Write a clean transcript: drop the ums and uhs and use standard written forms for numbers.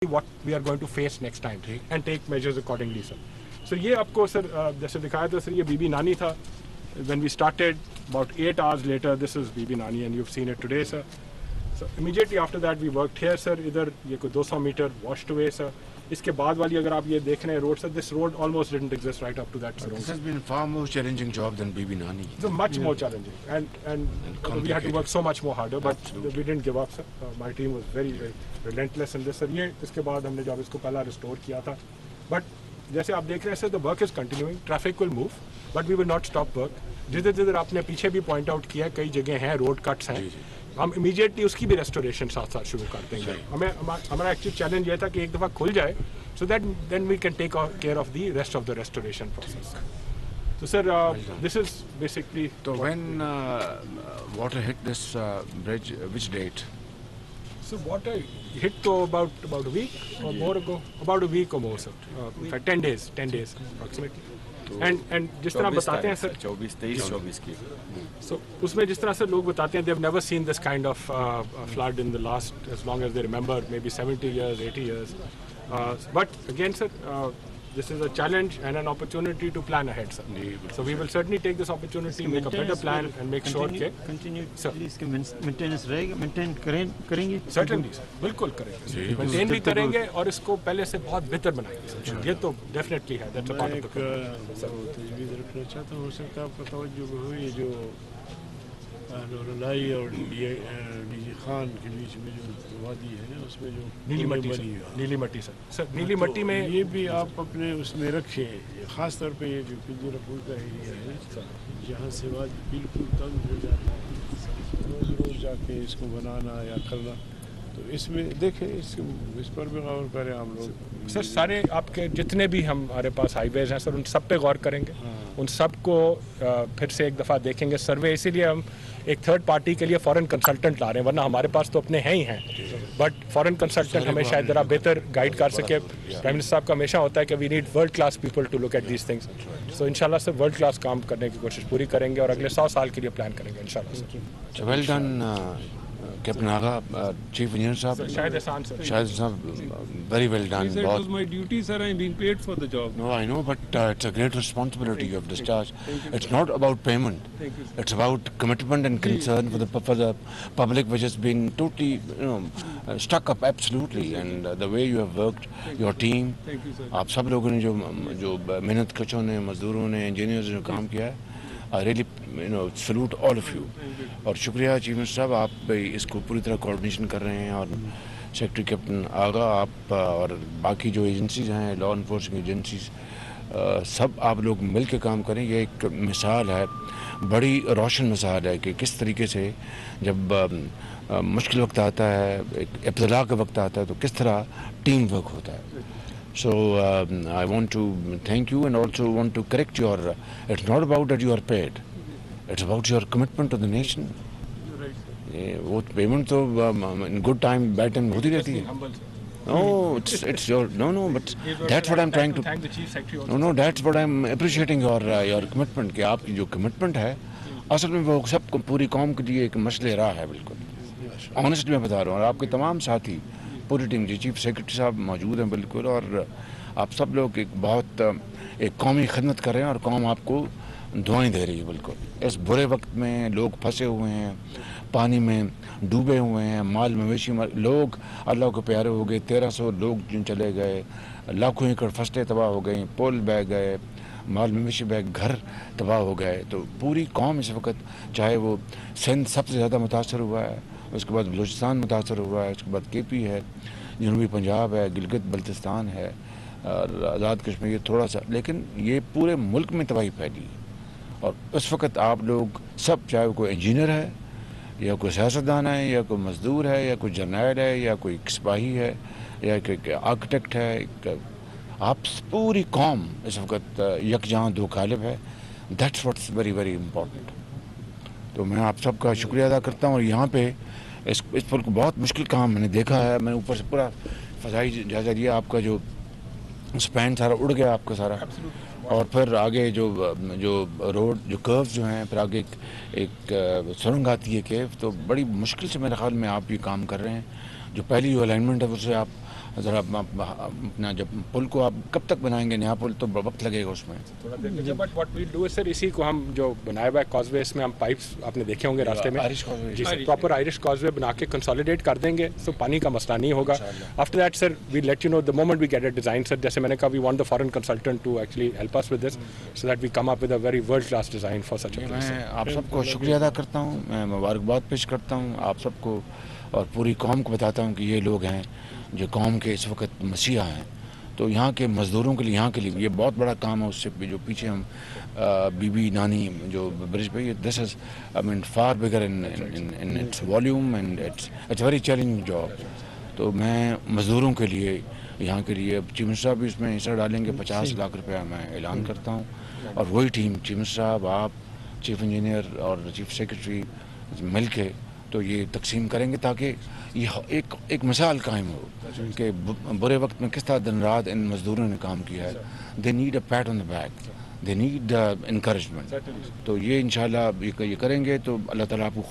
what we are going to face next time and take measures accordingly, sir. So ये आपको sir जैसे दिखाया था सर, ये बीबी नानी था. When we started, about 8 hours later, this is बीबी नानी and you've seen it today, sir. So immediately after that we worked here, sir. इधर ये कोई 200 मीटर washed away, sir. इसके बाद वाली अगर आप ये देख रहे हैं road, sir, this road almost didn't exist right up to that, sir. This has been far more challenging job than BB Nani. So much more challenging, and we had to work so much more harder, but we didn't give up, sir. My team was very, very relentless in this, sir. ये इसके बाद हमने जब इसको पहला restore किया था, but जैसे आप देख रहे हैं, sir, the work is continuing. Traffic will move, but we will not stop work. जिधर आपने पीछे भी point out किया, कई जगह हैं road cuts हैं. हम इमीडिएटली उसकी भी रेस्टोरेशन साथ साथ शुरू कर देंगे. हमारा एक्चुअली चैलेंज ये था कि एक दफ़ा खुल जाए, so that then we can take care of the rest of the restoration process. So sir, this is basically. So when water hit this bridge, which date? So water hit to about a week or more ago, about a week or more, sir. In fact, 10 days approximately. And जिस तरह बताते हैं sir 24 की, so उसमें जिस तरह से लोग बताते हैं, they've never seen this kind of flood in the last, as long as they remember, maybe 70 years, 80 years. But again, sir, this is a challenge and an opportunity to plan ahead, sir. So we will certainly take this opportunity, make a better plan and make sure that इसके maintenance रहेगा, maintain करेंगे. Certainly, sir, बिल्कुल करेंगे, maintain भी करेंगे और इसको पहले से बहुत बेहतर बनाएंगे, सर. ये तो डेफिनेटली है, that's a part of the problem. तजवीज़ रखना चाहता हूँ, हो सकता है आपका तवज्जो हुई जो नौरलाई और डीजे खान के बीच में जो वादी है ना, उसमें जो नीली मट्टी सर, नीली मट्टी में ये भी आप अपने उसमें रखें. ख़ास तौर पे ये जो पिंजरा पुल का एरिया है, जहाँ से वादी बिल्कुल तंग हो जाता है, रोज़ जाके इसको बनाना या करना, तो इसमें देखें, इस पर भी गौर करें आप लोग. सर सारे आपके जितने भी हमारे पास हाईवेज हैं सर, उन सब पे गौर करेंगे. उन सब को फिर से एक दफ़ा देखेंगे सर्वे. इसीलिए हम एक थर्ड पार्टी के लिए फॉरेन कंसल्टेंट ला रहे हैं, वरना हमारे पास तो अपने हैं ही हैं, बट फॉरेन कंसल्टेंट हमें शायद ज़रा बेहतर गाइड कर सके. प्राइम मिनिस्टर साहब का हमेशा होता है कि we need world class people to look at these things. So इंशाल्लाह से वर्ल्ड क्लास काम करने की कोशिश पूरी करेंगे और अगले 100 साल के लिए प्लान करेंगे इंशाल्लाह. Well done Captain Agha, Chief Engineer Sahab. Shahbaz Sahab, very well done. He said it was my duty, sir. I'm being paid for the job. No, I know, but it's a great responsibility you have discharged. It's not about payment. It's about commitment and concern for the public, which has been totally, stuck up absolutely. And the way you have worked, your team. Thank you, sir. आप सब लोगों ने जो मेहनत कशों ने, मजदूरों ने, engineers ने जो काम किया है, I really salute all of you. और शुक्रिया चीफ मिनिस्टर साहब, आप इसको पूरी तरह कोऑर्डिनेशन कर रहे हैं. और सेक्रेटरी कैप्टन आगा, आप और बाकी जो एजेंसीज हैं, लॉ इन्फोर्समेंट एजेंसीज, सब आप लोग मिल के काम करें. ये एक मिसाल है, बड़ी रोशन मिसाल है कि किस तरीके से जब मुश्किल वक्त आता है, एक इब्तला का वक्त आता है, तो किस तरह टीम वर्क होता है. So I want to thank you and also want to correct your, it's not about that you are paid, it's about your commitment to the nation. वो पेमेंट तो in good time, bad time होती रहती है. No, it's your, no, but that's what I'm trying to, no, that's what I'm appreciating your commitment, कि आपकी जो commitment है, असल में वो सब पूरी कौम के लिए एक मसले रहा है. बिल्कुल ऑनेस्ट मैं बता रहा हूँ. और आपके तमाम साथी, पूरी टीम, जी चीफ सेक्रेटरी साहब मौजूद हैं बिल्कुल, और आप सब लोग एक कौमी खिदमत कर रहे हैं और कौम आपको दुआएं दे रही है. बिल्कुल इस बुरे वक्त में लोग फंसे हुए हैं, पानी में डूबे हुए हैं, माल मवेशी लोग अल्लाह को प्यारे हो गए. 1300 लोग चले गए, लाखों एकड़ फसलें तबाह हो गई, पुल बह गए, माल मवेशी बह, घर तबाह हो गए. तो पूरी कौम इस वक्त, चाहे वो सिंध सबसे ज़्यादा मुतासर हुआ है, उसके बाद बलोचिस्तान मुतासर हुआ है, उसके बाद केपी है, जनूबी पंजाब है, गिलगित बल्तिस्तान है, और आज़ाद कश्मीर थोड़ा सा, लेकिन ये पूरे मुल्क में तबाही फैली है. और उस वक्त आप लोग सब, चाहे कोई इंजीनियर है या कोई सियासतदान है या कोई मजदूर है या कोई जर्नैल है या कोई सिपाही है या कोई आर्किटेक्ट है, आप पूरी कौम इस वक्त यकजहां दो कालिब है. That's what's very very important. तो मैं आप सबका शुक्रिया अदा करता हूँ. और यहाँ पे इस पुल को बहुत मुश्किल काम मैंने देखा है. मैंने ऊपर से पूरा फ़ज़ाई जायजा लिया. आपका जो स्पैन सारा उड़ गया आपका सारा, और फिर आगे जो रोड जो कर्व्स जो हैं, फिर आगे एक सुरंग आती है केव. तो बड़ी मुश्किल से मेरे ख्याल में आप ये काम कर रहे हैं. जो पहली जो अलाइनमेंट है उससे आप ذرا اپنا جب پل کو آپ کب تک بنائیں گے نیا پل؟ تو وقت لگے گا اس میں. تھوڑا دیر دیکھیے بٹ واٹ وی ڈو ہے سر اسی کو ہم جو بنایا ہوا ہے کاز وے اس میں ہم پائپس آپ نے دیکھے ہوں گے راستے میں آئرش causeway. جی سر پراپر آئرش کاز وے بنا کے کنسالیڈیٹ کر دیں گے تو پانی کا مسئلہ نہیں ہوگا. After that sir we let you know the moment we get a design sir جیسے میں نے کہا we want the foreign consultant to actually help us with this so that we come up with a very world class design for such a place. میں آپ سب کو شکریہ ادا کرتا ہوں, میں مبارکباد پیش کرتا ہوں آپ سب کو اور پوری قوم کو بتاتا ہوں کہ یہ لوگ ہیں جو قوم کے اس وقت مسیحا ہیں. تو یہاں کے مزدوروں کے لیے یہاں کے لیے یہ بہت بڑا کام ہے. اس سے جو پیچھے ہم بی بی نانی جو برج پہ this is I mean far bigger in its volume and it's very challenging job. تو میں مزدوروں کے لیے یہاں کے لیے چیف منسٹر صاحب بھی اس میں حصہ ڈالیں گے 50 لاکھ روپیہ میں اعلان کرتا ہوں. اور وہی ٹیم چیف منسٹر صاحب آپ چیف انجینئر اور چیف سیکرٹری مل کے تو یہ تقسیم کریں گے تاکہ یہ ایک مثال قائم ہو کہ برے وقت میں کس طرح دن رات ان مزدوروں نے کام کیا ہے. They need a pat on the back, they need encouragement. تو یہ انشاءاللہ یہ کریں گے تو اللہ تعالیٰ آپ کو